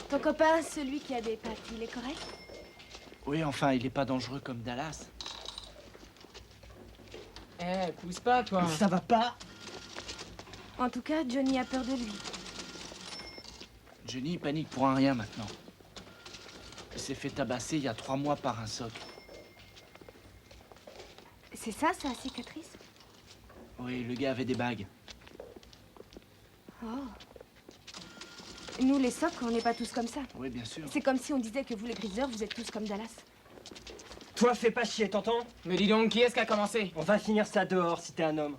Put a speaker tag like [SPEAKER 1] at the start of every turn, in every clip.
[SPEAKER 1] Ton copain, celui qui a des pattes, il est correct?
[SPEAKER 2] Oui, enfin, il est pas dangereux comme Dallas.
[SPEAKER 3] Eh, pousse pas, toi.
[SPEAKER 2] Ça va pas?
[SPEAKER 1] En tout cas, Johnny a peur de lui.
[SPEAKER 2] Johnny panique pour un rien maintenant. Il s'est fait tabasser il y a 3 mois par un soc.
[SPEAKER 1] C'est ça, sa cicatrice?
[SPEAKER 2] Oui, le gars avait des bagues.
[SPEAKER 1] Oh. Nous, les socs, on n'est pas tous comme ça.
[SPEAKER 2] Oui, bien sûr.
[SPEAKER 1] C'est comme si on disait que vous, les griseurs, vous êtes tous comme Dallas.
[SPEAKER 4] Toi, fais pas chier, t'entends?
[SPEAKER 3] Mais dis donc, qui est-ce qui a commencé?
[SPEAKER 4] On va finir ça dehors si t'es un homme.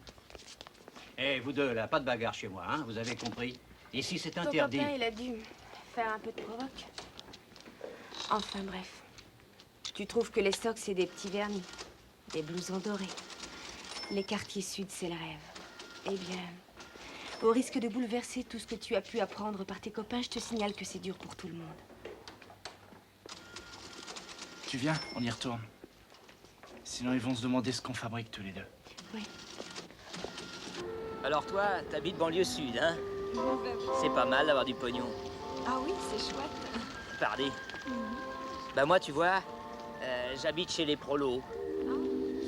[SPEAKER 5] Eh, vous deux, là, pas de bagarre chez moi, hein, vous avez compris? Ici, c'est
[SPEAKER 1] Ton
[SPEAKER 5] interdit.
[SPEAKER 1] copain, il a dû faire un peu de provoque. Enfin, bref. Tu trouves que les socs, c'est des petits vernis, des blousons dorés. Les quartiers sud, c'est le rêve. Eh bien, au risque de bouleverser tout ce que tu as pu apprendre par tes copains, je te signale que c'est dur pour tout le monde.
[SPEAKER 2] Tu viens, on y retourne. Sinon, ils vont se demander ce qu'on fabrique tous les deux.
[SPEAKER 1] Oui.
[SPEAKER 6] Alors toi, t'habites banlieue sud, hein? C'est pas mal d'avoir du pognon.
[SPEAKER 1] Ah oui, c'est chouette.
[SPEAKER 6] Pardi. Bah moi, tu vois, j'habite chez les prolos.
[SPEAKER 1] Ah,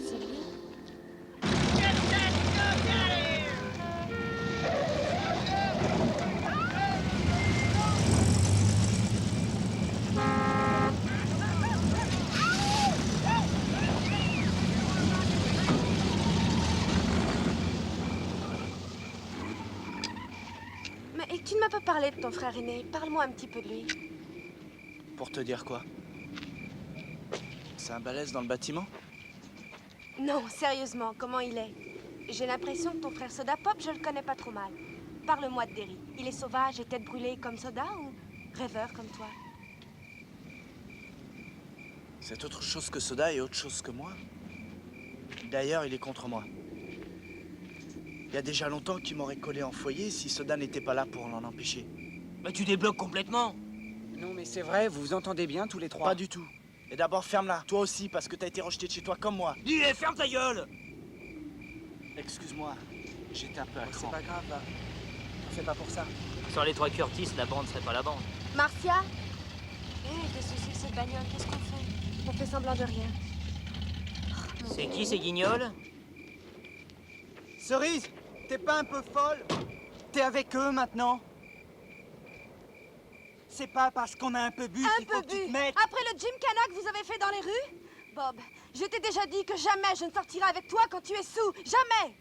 [SPEAKER 1] c'est bien. Mais tu ne m'as pas parlé de ton frère aîné. Parle-moi un petit peu de lui.
[SPEAKER 2] Pour te dire quoi? C'est un balèze dans le bâtiment?
[SPEAKER 1] Non, sérieusement, comment il est? J'ai l'impression que ton frère Soda Pop, je le connais pas trop mal. Parle-moi de Derry. Il est sauvage et tête brûlée comme Soda ou rêveur comme toi?
[SPEAKER 2] C'est autre chose que Soda et autre chose que moi. D'ailleurs, il est contre moi. Il y a déjà longtemps qu'il m'aurait collé en foyer si Soda n'était pas là pour l'en empêcher.
[SPEAKER 6] Bah tu débloques complètement.
[SPEAKER 3] Non, mais c'est vrai, vous vous entendez bien tous les trois.
[SPEAKER 2] Pas du tout. Et d'abord, ferme-la. Toi aussi, parce que t'as été rejeté de chez toi comme moi.
[SPEAKER 6] Dis, ferme ta gueule!
[SPEAKER 2] Excuse-moi, j'étais un peu à
[SPEAKER 3] C'est
[SPEAKER 2] cran.
[SPEAKER 3] pas grave, là. On fait pas pour ça.
[SPEAKER 6] Sans les trois Curtis, la bande serait pas la bande.
[SPEAKER 1] Marcia? Hé, qu'est-ce que c'est que cette bagnole? Qu'est-ce qu'on fait? On fait semblant de rien.
[SPEAKER 6] C'est qui ces guignols?
[SPEAKER 4] Cerise, t'es pas un peu folle? T'es avec eux maintenant? C'est pas parce qu'on a un peu bu
[SPEAKER 1] Un
[SPEAKER 4] qu'il faut
[SPEAKER 1] peu
[SPEAKER 4] que tu te
[SPEAKER 1] bu.
[SPEAKER 4] mettes...
[SPEAKER 1] Après le gymkhana que vous avez fait dans les rues? Bob, je t'ai déjà dit que jamais je ne sortirai avec toi quand tu es sous. Jamais!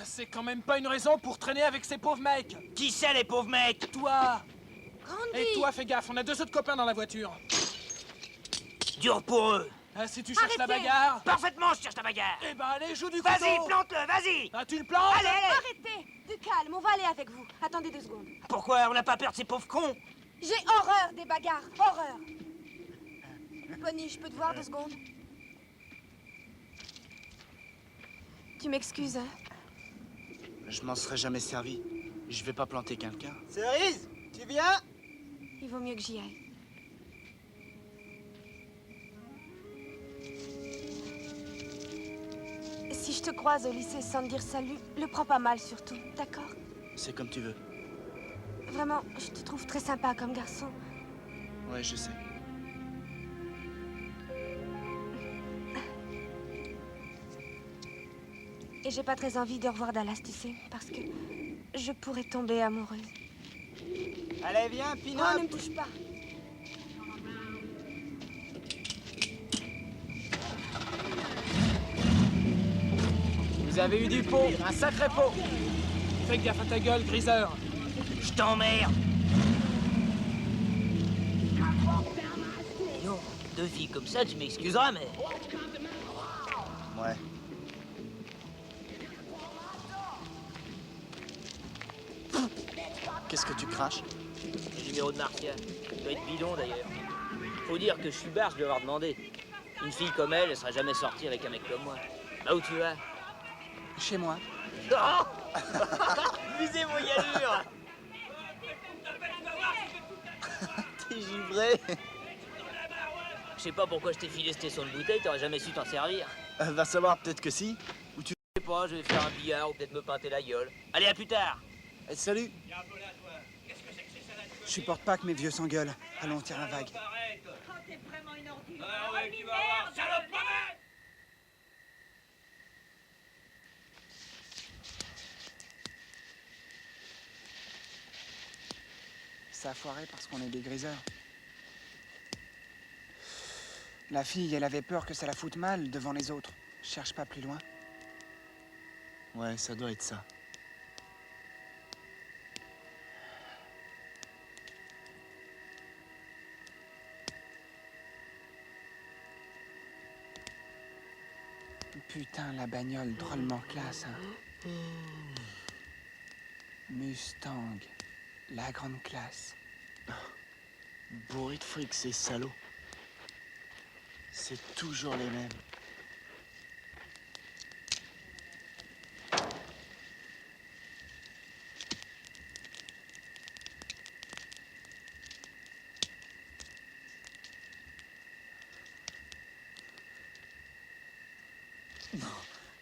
[SPEAKER 7] C'est quand même pas une raison pour traîner avec ces pauvres mecs.
[SPEAKER 6] Qui c'est les pauvres mecs?
[SPEAKER 7] Toi!
[SPEAKER 1] Randy!
[SPEAKER 7] Et toi, fais gaffe, on a 2 autres copains dans la voiture.
[SPEAKER 6] Dur pour eux.
[SPEAKER 7] Ah, si tu cherches la
[SPEAKER 1] Arrêtez.
[SPEAKER 7] bagarre,
[SPEAKER 6] Parfaitement, je cherche ta bagarre.
[SPEAKER 7] eh ben allez, joue du
[SPEAKER 6] Vas-y,
[SPEAKER 7] couteau.
[SPEAKER 6] plante-le, vas-y!
[SPEAKER 7] Ah, tu le plantes?
[SPEAKER 6] Allez, allez!
[SPEAKER 1] Arrêtez! Du calme, on va aller avec vous. Attendez 2 secondes.
[SPEAKER 6] Pourquoi? On n'a pas peur de ces pauvres cons?
[SPEAKER 1] J'ai horreur des bagarres. Horreur! Bonnie, je peux te voir 2 secondes? Tu m'excuses, hein?
[SPEAKER 2] Je m'en serais jamais servi. Je vais pas planter quelqu'un.
[SPEAKER 4] Cerise, tu viens?
[SPEAKER 1] Il vaut mieux que j'y aille. Si je te croise au lycée sans te dire salut, le prends pas mal surtout, d'accord?
[SPEAKER 2] C'est comme tu veux.
[SPEAKER 1] Vraiment, je te trouve très sympa comme garçon.
[SPEAKER 2] Ouais, je sais.
[SPEAKER 1] Et j'ai pas très envie de revoir Dallas, tu sais, parce que je pourrais tomber amoureuse.
[SPEAKER 4] Allez, viens,
[SPEAKER 1] Oh,
[SPEAKER 4] Pinot.
[SPEAKER 1] ne me touche pas.
[SPEAKER 3] Vous avez eu du pot, un sacré pot.
[SPEAKER 7] Fais gaffe à ta gueule, griseur.
[SPEAKER 6] Je t'emmerde. Non, 2 filles comme ça, tu m'excuseras, mais...
[SPEAKER 2] Ouais. Qu'est-ce que tu craches?
[SPEAKER 6] Le numéro de Marcia. Il doit être bidon, d'ailleurs. Faut dire que je suis barge de l'avoir demandé. Une fille comme elle, elle serait jamais sortie avec un mec comme moi. Bah où tu vas?
[SPEAKER 3] Chez moi.
[SPEAKER 6] Oh visez vos galures.
[SPEAKER 2] T'es givré.
[SPEAKER 6] Je sais pas pourquoi je t'ai filé cette son de bouteille, t'aurais jamais su t'en servir.
[SPEAKER 2] Va savoir, peut-être que si.
[SPEAKER 6] Je sais pas, je vais faire un billard ou peut-être me pinter la gueule. Allez, à plus tard.
[SPEAKER 2] Salut.
[SPEAKER 4] Je supporte pas que mes vieux s'engueulent. Allons, on tire la vague. Ça a foiré parce qu'on est des griseurs. La fille, elle avait peur que ça la foute mal devant les autres. Je cherche pas plus loin.
[SPEAKER 2] Ouais, ça doit être ça.
[SPEAKER 4] Putain, la bagnole, drôlement classe, hein. Mustang, la grande classe.
[SPEAKER 2] Bourré de fric, ces salauds. C'est toujours les mêmes.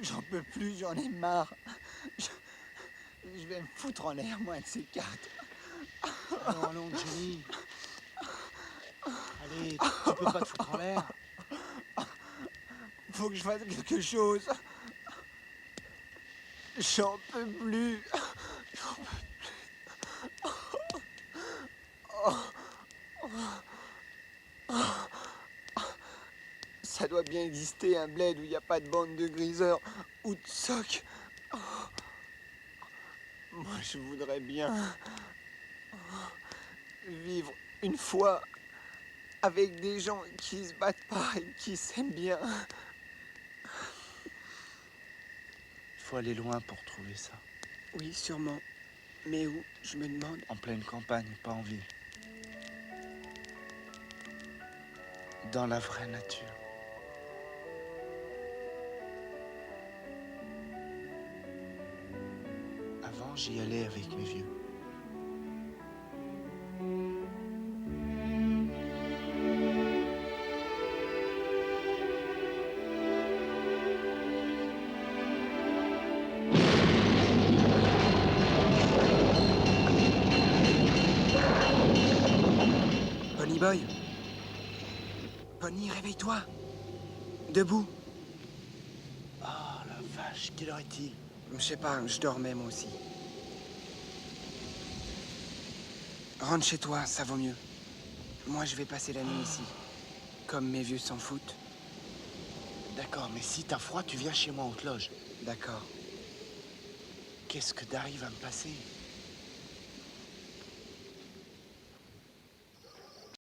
[SPEAKER 4] J'en peux plus, j'en ai marre. Je vais me foutre en l'air, moi, de ces cartes.
[SPEAKER 2] Allons, Johnny. Allez, tu peux pas te foutre en l'air.
[SPEAKER 4] Faut que je fasse quelque chose. J'en peux plus. Ça doit bien exister un bled où il n'y a pas de bande de griseurs ou de socs. Moi, je voudrais bien vivre une fois avec des gens qui se battent pas et qui s'aiment bien.
[SPEAKER 2] Il faut aller loin pour trouver ça.
[SPEAKER 4] Oui, sûrement. Mais où, je me demande.
[SPEAKER 2] En pleine campagne, pas en ville. Dans la vraie nature. Avant, j'y allais avec mes vieux.
[SPEAKER 4] Pony Boy. Pony, réveille-toi. Debout.
[SPEAKER 2] Oh la vache, quelle heure est-il?
[SPEAKER 4] Je sais pas, je dormais moi aussi. Rentre chez toi, ça vaut mieux. Moi, je vais passer la nuit ici. Comme mes vieux s'en foutent.
[SPEAKER 2] D'accord, mais si t'as froid, tu viens chez moi, on te loge.
[SPEAKER 4] D'accord.
[SPEAKER 2] Qu'est-ce que Dari va me passer?